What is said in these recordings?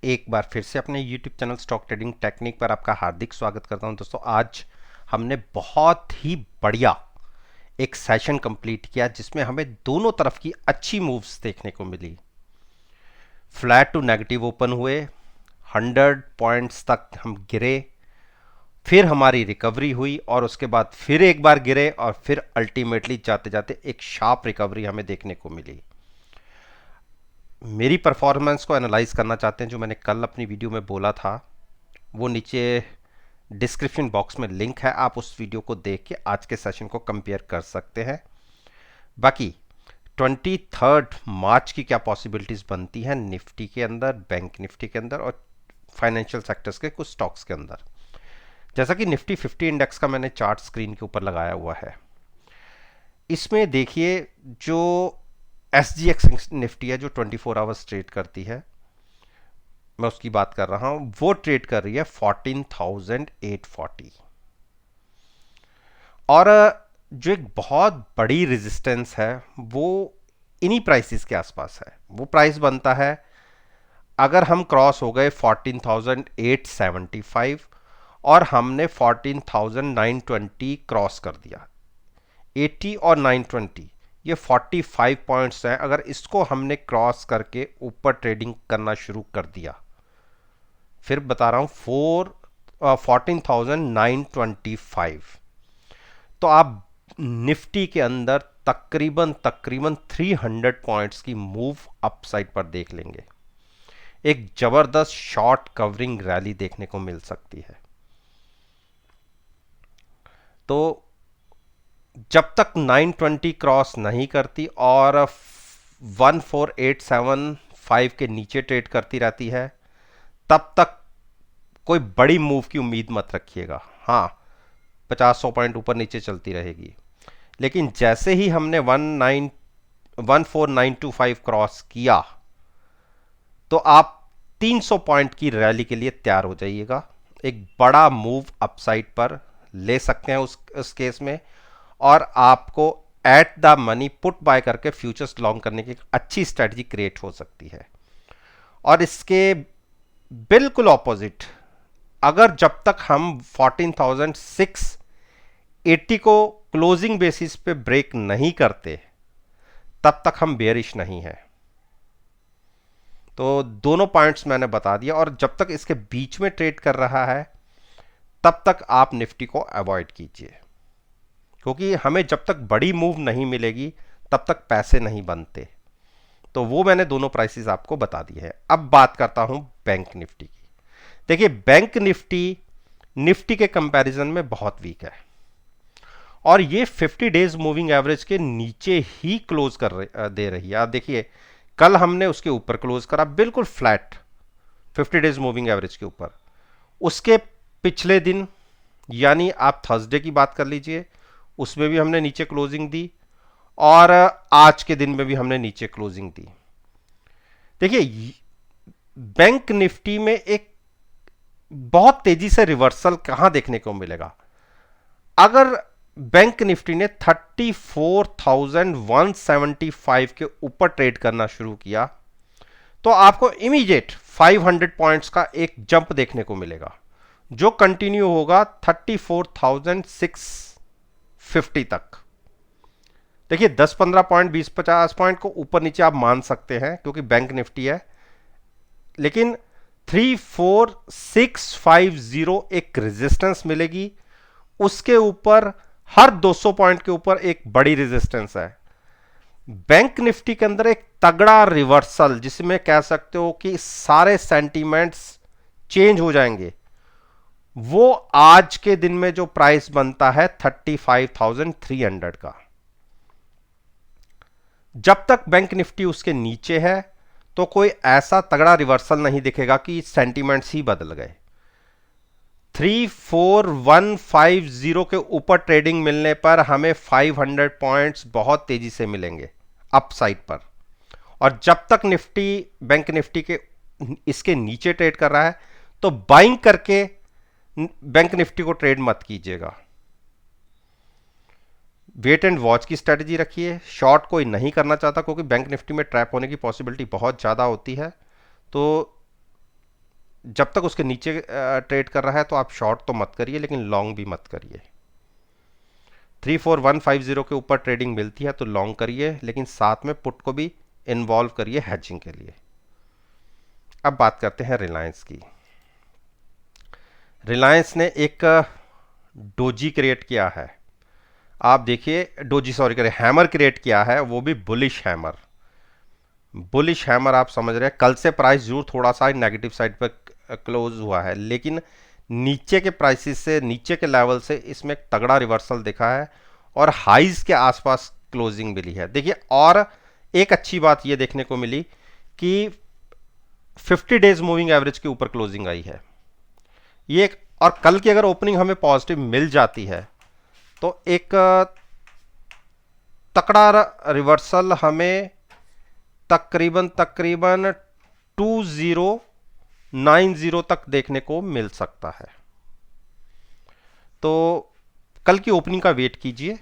एक बार फिर से अपने YouTube channel stock trading technique पर आपका हार्दिक स्वागत करता हूं। दोस्तों, आज हमने बहुत ही बढ़िया एक सेशन कंप्लीट किया जिसमें हमें दोनों तरफ की अच्छी मूव्स देखने को मिली। फ्लैट टू नेगेटिव ओपन हुए, 100 पॉइंट्स तक हम गिरे, फिर हमारी रिकवरी हुई और उसके बाद फिर एक बार गिरे और फिर अल्टीमेटली जाते जाते एक शार्प रिकवरी हमें देखने को मिली। मेरी परफॉर्मेंस को एनालाइज करना चाहते हैं, जो मैंने कल अपनी वीडियो में बोला था, वो नीचे डिस्क्रिप्शन बॉक्स में लिंक है। आप उस वीडियो को देख के आज के सेशन को कंपेयर कर सकते हैं। बाकी 23 मार्च की क्या पॉसिबिलिटीज़ बनती हैं निफ्टी के अंदर, बैंक निफ्टी के अंदर और फाइनेंशियल सेक्टर्स के कुछ स्टॉक्स के अंदर। जैसा कि निफ्टी 50 इंडेक्स का मैंने चार्ट स्क्रीन के ऊपर लगाया हुआ है, इसमें देखिए जो SGX निफ्टी है जो 24 आवर्स ट्रेड करती है, मैं उसकी बात कर रहा हूं, वो ट्रेड कर रही है 14,840 और जो एक बहुत बड़ी रेजिस्टेंस है वो इन्हीं प्राइसेस के आसपास है। वो प्राइस बनता है अगर हम क्रॉस हो गए 14,875 और हमने 14,920 क्रॉस कर दिया। 80 और 920 ये 45 पॉइंट्स हैं। अगर इसको हमने क्रॉस करके ऊपर ट्रेडिंग करना शुरू कर दिया, फिर बता रहा हूं 14,925, तो आप निफ्टी के अंदर तकरीबन 300 पॉइंट्स की मूव अपसाइड पर देख लेंगे। एक जबरदस्त शॉर्ट कवरिंग रैली देखने को मिल सकती है। तो जब तक 920 क्रॉस नहीं करती और 14,875 के नीचे ट्रेड करती रहती है, तब तक कोई बड़ी मूव की उम्मीद मत रखिएगा। हाँ, 50-100 पॉइंट ऊपर नीचे चलती रहेगी, लेकिन जैसे ही हमने 14,925 क्रॉस किया तो आप 300 पॉइंट की रैली के लिए तैयार हो जाइएगा। एक बड़ा मूव अपसाइड पर ले सकते हैं उस केस में, और आपको eight the money put buy करके फ्यूचर्स लॉन्ग करने की अच्छी स्ट्रेटजी क्रिएट हो सकती है। और इसके बिल्कुल ऑपोजिट, अगर जब तक हम 14,680 को क्लोजिंग बेसिस पे ब्रेक नहीं करते, तब तक हम बेयरिश नहीं है। तो दोनों पॉइंट्स मैंने बता दिया, और जब तक इसके बीच में ट्रेड कर रहा है तब तक आप निफ्टी को अवॉइड कीजिए, क्योंकि हमें जब तक बड़ी मूव नहीं मिलेगी तब तक पैसे नहीं बनते। तो वो मैंने दोनों प्राइसेस आपको बता दिए हैं। अब बात करता हूं बैंक निफ्टी की। देखिए, बैंक निफ्टी निफ्टी के कंपैरिजन में बहुत वीक है और ये 50 डेज मूविंग एवरेज के नीचे ही क्लोज दे रही है। आप देखिए, कल हमने उसके ऊपर क्लोज करा, बिल्कुल फ्लैट 50 डेज मूविंग एवरेज के ऊपर। उसके पिछले दिन, यानी आप थर्सडे की बात कर लीजिए, उसमें भी हमने नीचे क्लोजिंग दी और आज के दिन में भी हमने नीचे क्लोजिंग दी। देखिए, बैंक निफ्टी में एक बहुत तेजी से रिवर्सल कहां देखने को मिलेगा। अगर बैंक निफ्टी ने 34,175 के ऊपर ट्रेड करना शुरू किया तो आपको इमीडिएट 500 पॉइंट्स का एक जंप देखने को मिलेगा, जो कंटिन्यू होगा 34,650 तक। देखिए, 10-15 पॉइंट, 20-50 पॉइंट को ऊपर नीचे आप मान सकते हैं क्योंकि बैंक निफ्टी है, लेकिन 34,650 एक रेजिस्टेंस मिलेगी। उसके ऊपर हर 200 पॉइंट के ऊपर एक बड़ी रेजिस्टेंस है। बैंक निफ्टी के अंदर एक तगड़ा रिवर्सल, जिसमें कह सकते हो कि सारे सेंटीमेंट्स चेंज हो जाएंगे, वो आज के दिन में जो प्राइस बनता है 35,300 का। जब तक बैंक निफ्टी उसके नीचे है तो कोई ऐसा तगड़ा रिवर्सल नहीं दिखेगा कि सेंटीमेंट्स ही बदल गए। 34,150 के ऊपर ट्रेडिंग मिलने पर हमें 500 पॉइंट्स बहुत तेजी से मिलेंगे अपसाइड पर। और जब तक निफ्टी, बैंक निफ्टी के इसके नीचे ट्रेड कर रहा है तो बाइंग करके बैंक निफ्टी को ट्रेड मत कीजिएगा। वेट एंड वॉच की स्ट्रेटजी रखिए। शॉर्ट कोई नहीं करना चाहता क्योंकि बैंक निफ्टी में ट्रैप होने की पॉसिबिलिटी बहुत ज़्यादा होती है। तो जब तक उसके नीचे ट्रेड कर रहा है तो आप शॉर्ट तो मत करिए, लेकिन लॉन्ग भी मत करिए। 34150 के ऊपर ट्रेडिंग मिलती है तो लॉन्ग करिए, लेकिन साथ में पुट को भी इन्वॉल्व करिए हैचिंग के लिए। अब बात करते हैं रिलायंस की। रिलायंस ने एक डोजी क्रिएट किया है। आप देखिए, डोजी सॉरी करें, हैमर क्रिएट किया है, वो भी बुलिश हैमर। बुलिश हैमर आप समझ रहे हैं। कल से प्राइस जरूर थोड़ा सा नेगेटिव साइड पर क्लोज हुआ है, लेकिन नीचे के प्राइसेस से, नीचे के लेवल से इसमें एक तगड़ा रिवर्सल दिखा है और हाइज के आसपास क्लोजिंग मिली है। देखिए, और एक अच्छी बात यह देखने को मिली कि 50 डेज मूविंग एवरेज के ऊपर क्लोजिंग आई है ये एक। और कल की अगर ओपनिंग हमें पॉजिटिव मिल जाती है तो एक तकड़ा रिवर्सल हमें तकरीबन 2090 तक देखने को मिल सकता है। तो कल की ओपनिंग का वेट कीजिए,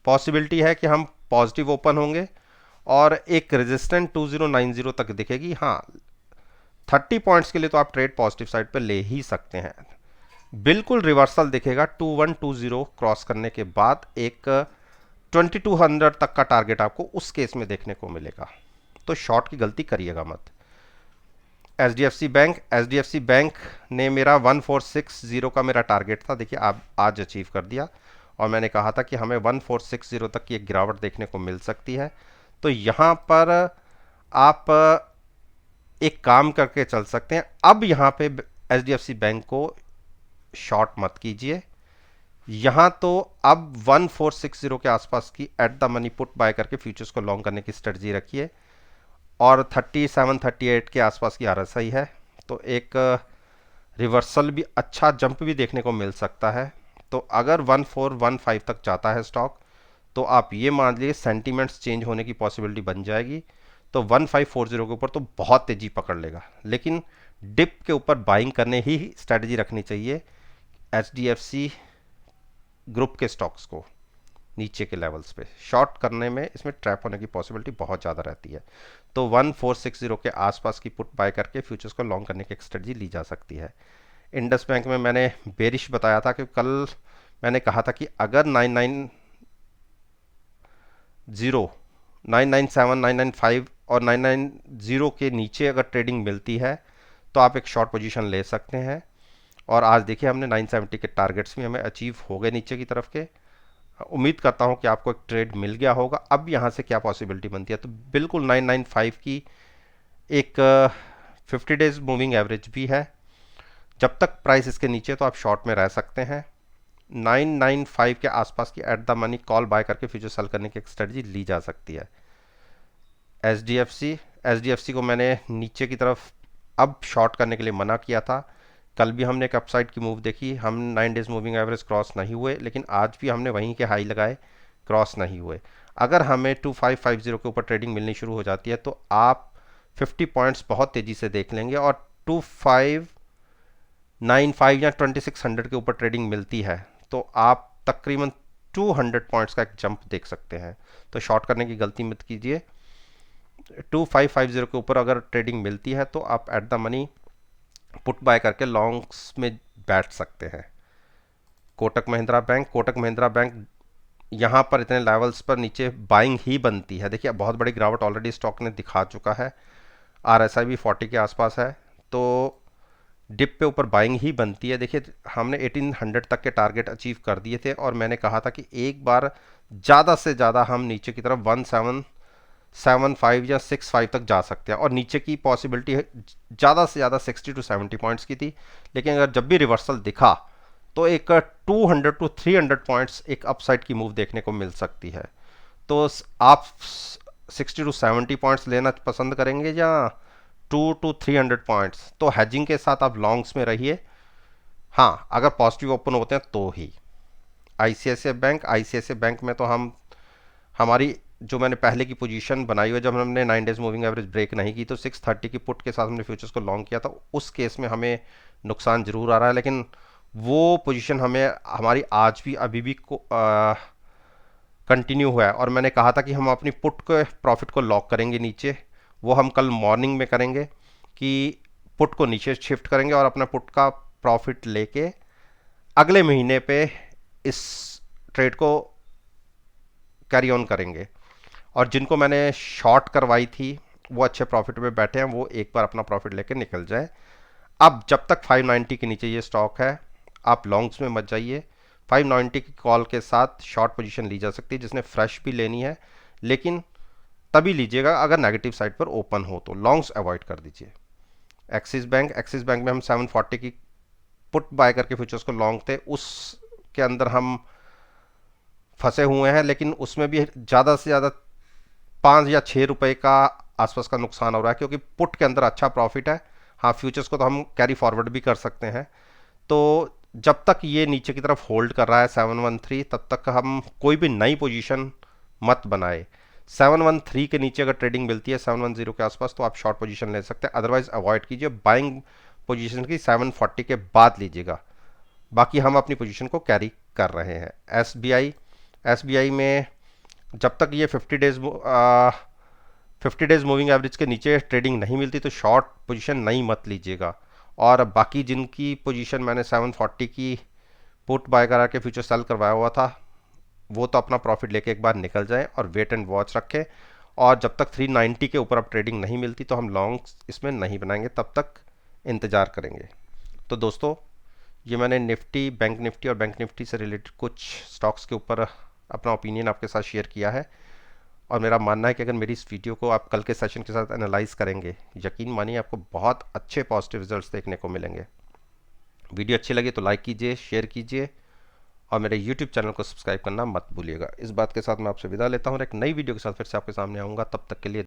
पॉसिबिलिटी है कि हम पॉजिटिव ओपन होंगे और एक रेजिस्टेंट 2090 तक दिखेगी। हाँ, 30 पॉइंट्स के लिए तो आप ट्रेड पॉजिटिव साइड पर ले ही सकते हैं। बिल्कुल रिवर्सल दिखेगा 2120 क्रॉस करने के बाद। एक 2200 तक का टारगेट आपको उस केस में देखने को मिलेगा, तो शॉर्ट की गलती करिएगा मत। एचडीएफसी बैंक ने मेरा 1460 का मेरा टारगेट था, देखिए आप आज अचीव कर दिया। और मैंने कहा था कि हमें 1460 तक की एक गिरावट देखने को मिल सकती है। तो यहाँ पर आप एक काम करके चल सकते हैं। अब यहाँ पे एचडीएफसी बैंक को शॉर्ट मत कीजिए। यहाँ तो अब 1460 के आसपास की at the money put buy करके फ्यूचर्स को लॉन्ग करने की स्ट्रेटजी रखिए। और 37-38 के आसपास की आरएसआई है, तो एक रिवर्सल भी, अच्छा जंप भी देखने को मिल सकता है। तो अगर 1415 तक जाता है स्टॉक, तो आप ये मान लीजिए सेंटीमेंट्स चेंज होने की पॉसिबिलिटी बन जाएगी। तो 1540 के ऊपर तो बहुत तेजी पकड़ लेगा, लेकिन डिप के ऊपर बाइंग करने ही स्ट्रेटजी रखनी चाहिए एचडीएफसी ग्रुप के स्टॉक्स को। नीचे के लेवल्स पे शॉर्ट करने में इसमें ट्रैप होने की पॉसिबिलिटी बहुत ज़्यादा रहती है। तो 1460 के आसपास की पुट बाय करके फ्यूचर्स को लॉन्ग करने की एक स्ट्रेटजी ली जा सकती है। इंडस बैंक में मैंने बेरिश बताया था कि कल मैंने कहा था कि अगर 990, 997, 995 और 990 के नीचे अगर ट्रेडिंग मिलती है तो आप एक शॉर्ट पोजीशन ले सकते हैं। और आज देखिए हमने 970 के टारगेट्स भी हमें अचीव हो गए नीचे की तरफ के। उम्मीद करता हूं कि आपको एक ट्रेड मिल गया होगा। अब यहां से क्या पॉसिबिलिटी बनती है, तो बिल्कुल 995 की एक 50 डेज मूविंग एवरेज भी है। जब तक प्राइस इसके नीचे तो आप शॉर्ट में रह सकते हैं। 995 के आसपास की at the money call buy करके फ्यूचर सेल करने की एक स्ट्रेटजी ली जा सकती है। एचडीएफसी को मैंने नीचे की तरफ अब शॉर्ट करने के लिए मना किया था। कल भी हमने एक अपसाइड की मूव देखी, हम 9 डेज मूविंग एवरेज क्रॉस नहीं हुए, लेकिन आज भी हमने वहीं के हाई लगाए, क्रॉस नहीं हुए। अगर हमें 2550 के ऊपर ट्रेडिंग मिलनी शुरू हो जाती है तो आप 50 पॉइंट्स बहुत तेज़ी से देख लेंगे। और 2595 या 2600 के ऊपर ट्रेडिंग मिलती है तो आप तकरीबन 200 पॉइंट्स का एक जंप देख सकते हैं। तो शॉर्ट करने की गलती मत कीजिए। 2550 के ऊपर अगर ट्रेडिंग मिलती है तो आप eight the money put buy करके लॉन्ग्स में बैठ सकते हैं। कोटक महिंद्रा बैंक यहाँ पर इतने लेवल्स पर नीचे बाइंग ही बनती है। देखिए बहुत बड़ी गिरावट ऑलरेडी स्टॉक ने दिखा चुका है, आरएसआई भी 40 के आसपास है, तो डिप पे ऊपर बाइंग ही बनती है। देखिए हमने 1800 तक के टारगेट अचीव कर दिए थे और मैंने कहा था कि एक बार ज़्यादा से ज़्यादा हम नीचे की तरफ 1775 या 65 तक जा सकते हैं, और नीचे की पॉसिबिलिटी ज़्यादा से ज़्यादा 60 to 70 पॉइंट्स की थी। लेकिन अगर जब भी रिवर्सल दिखा तो एक 200 to 300 पॉइंट्स एक अपसाइड की मूव देखने को मिल सकती है। तो आप 60 to 70 पॉइंट्स लेना पसंद करेंगे या 2 to 300 पॉइंट्स? तो हैजिंग के साथ आप लॉन्ग्स में रहिए। हाँ, अगर पॉजिटिव ओपन होते हैं तो ही। आईसीआईसीआई बैंक में तो हमारी जो मैंने पहले की पोजीशन बनाई हुई, जब हमने 9 डेज मूविंग एवरेज ब्रेक नहीं की तो 630 की पुट के साथ हमने फ्यूचर्स को लॉन्ग किया था, उस केस में हमें नुकसान जरूर आ रहा है, लेकिन वो पोजीशन हमारी आज भी अभी भी कंटिन्यू हुआ है। और मैंने कहा था कि हम अपनी पुट के प्रॉफिट को लॉक करेंगे नीचे, वो हम कल मॉर्निंग में करेंगे कि पुट को नीचे शिफ्ट करेंगे और अपना पुट का प्रॉफिट लेके अगले महीने पे इस ट्रेड को कैरी ऑन करेंगे। और जिनको मैंने शॉर्ट करवाई थी वो अच्छे प्रॉफिट में बैठे हैं, वो एक बार अपना प्रॉफिट लेके निकल जाए। अब जब तक 590 के नीचे ये स्टॉक है आप लॉन्ग्स में मत जाइए। 590 की कॉल के साथ शॉर्ट पोजीशन ली जा सकती है, जिसने फ्रेश भी लेनी है, लेकिन तभी लीजिएगा अगर नेगेटिव साइड पर ओपन हो, तो लॉन्ग्स अवॉइड कर दीजिए। एक्सिस बैंक में हम 740 की पुट बाय करके फ्यूचर्स को लॉन्ग थे, उसके अंदर हम फंसे हुए हैं, लेकिन उसमें भी ज़्यादा से ज़्यादा 5 या 6 रुपए का आसपास का नुकसान हो रहा है, क्योंकि पुट के अंदर अच्छा प्रॉफिट है। हाँ, फ्यूचर्स को तो हम कैरी फॉरवर्ड भी कर सकते हैं। तो जब तक ये नीचे की तरफ होल्ड कर रहा है 713, तब तक हम कोई भी नई पोजीशन मत बनाए। 713 के नीचे अगर ट्रेडिंग मिलती है 710 के आसपास, तो आप शॉर्ट पोजीशन ले सकते हैं, अदरवाइज अवॉइड कीजिए। बाइंग पोजीशन की 740 के बाद लीजिएगा। बाकी हम अपनी पोजीशन को कैरी कर रहे हैं। एसबीआई में जब तक ये 50 डेज मूविंग एवरेज के नीचे ट्रेडिंग नहीं मिलती तो शॉर्ट पोजीशन नहीं मत लीजिएगा। और बाकी जिनकी पोजीशन मैंने 740 की पुट बाय करा के फ्यूचर सेल करवाया हुआ था, वो तो अपना प्रॉफिट लेके एक बार निकल जाएं और वेट एंड वॉच रखें। और जब तक 390 के ऊपर अब ट्रेडिंग नहीं मिलती तो हम लॉन्ग इसमें नहीं बनाएंगे, तब तक इंतज़ार करेंगे। तो दोस्तों, ये मैंने निफ्टी, बैंक निफ्टी और बैंक निफ्टी से रिलेटेड कुछ स्टॉक्स के ऊपर अपना ओपिनियन आपके साथ शेयर किया है। और मेरा मानना है कि अगर मेरी इस वीडियो को आप कल के सेशन के साथ एनालाइज करेंगे, यकीन मानिए आपको बहुत अच्छे पॉजिटिव रिजल्ट्स देखने को मिलेंगे। वीडियो अच्छी लगी तो लाइक कीजिए, शेयर कीजिए और मेरे यूट्यूब चैनल को सब्सक्राइब करना मत भूलिएगा। इस बात के साथ मैं आपसे विदा लेता हूँ और एक नई वीडियो के साथ फिर से आपके सामने आऊँगा। तब तक के लिए